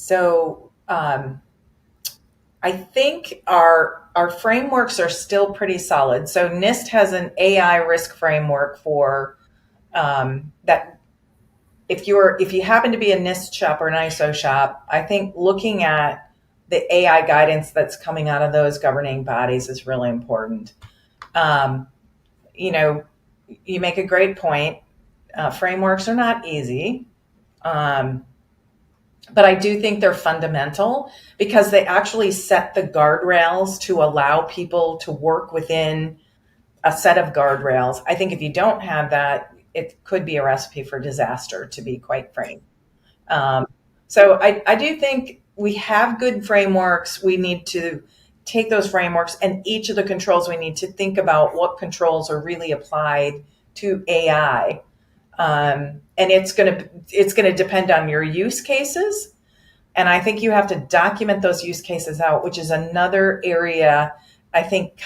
So I think our frameworks are still pretty solid. So NIST has an AI risk framework for that. If you happen to be a NIST shop or an ISO shop, I think looking at the AI guidance that's coming out of those governing bodies is really important. Um, you know, you make a great point. Frameworks are not easy. Um, but I do think they're fundamental because they actually set the guardrails to allow people to work within a set of guardrails. I think if you don't have that, it could be a recipe for disaster, to be quite frank. Um, so I do think we have good frameworks. We need to take those frameworks and each of the controls, we need to think about what controls are really applied to AI. And it's gonna depend on your use cases. And I think you have to document those use cases out, which is another area. I think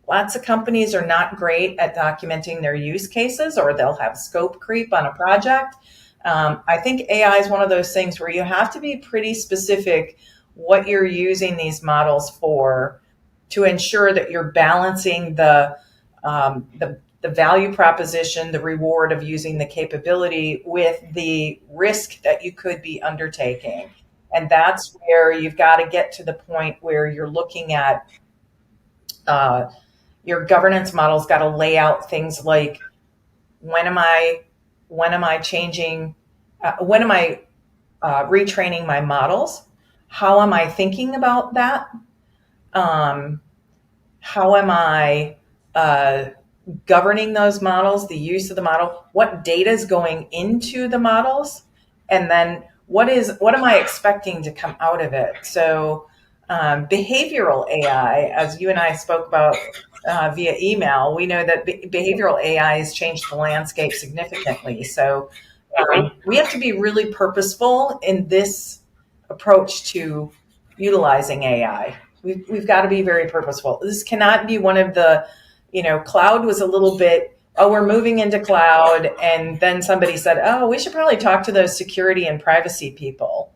lots of companies are not great at documenting their use cases, or they'll have scope creep on a project. I think AI is one of those things where you have to be pretty specific what you're using these models for to ensure that you're balancing the value proposition, the reward of using the capability with the risk that you could be undertaking. And that's where you've got to get to the point where you're looking at uh, your governance model's got to lay out things like when am I when am I changing when am I retraining my models? How am I thinking about that? Um, how am I governing those models, the use of the model? What data is going into the models? And then what am I expecting to come out of it? So behavioral AI, as you and I spoke about via email, we know that behavioral AI has changed the landscape significantly. So we have to be really purposeful in this approach to utilizing AI. We've got to be very purposeful. This cannot be one of the, cloud was a little bit, oh, we're moving into cloud. And then somebody said, oh, we should probably talk to those security and privacy people.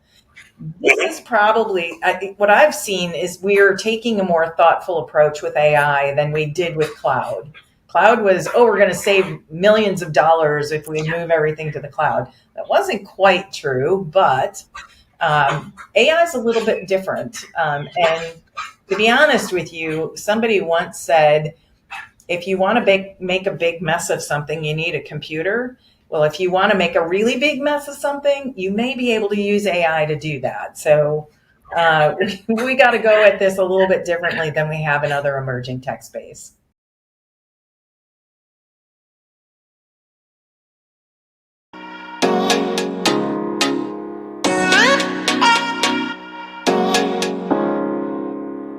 This is probably what I've seen is we're taking a more thoughtful approach with AI than we did with cloud. Cloud was, oh, we're going to save millions of dollars if we move everything to the cloud. That wasn't quite true, but AI is a little bit different. And to be honest with you, somebody once said, if you want to make a big mess of something, you need a computer. Well, if you want to make a really big mess of something, you may be able to use AI to do that. So we got to go at this a little bit differently than we have in other emerging tech space.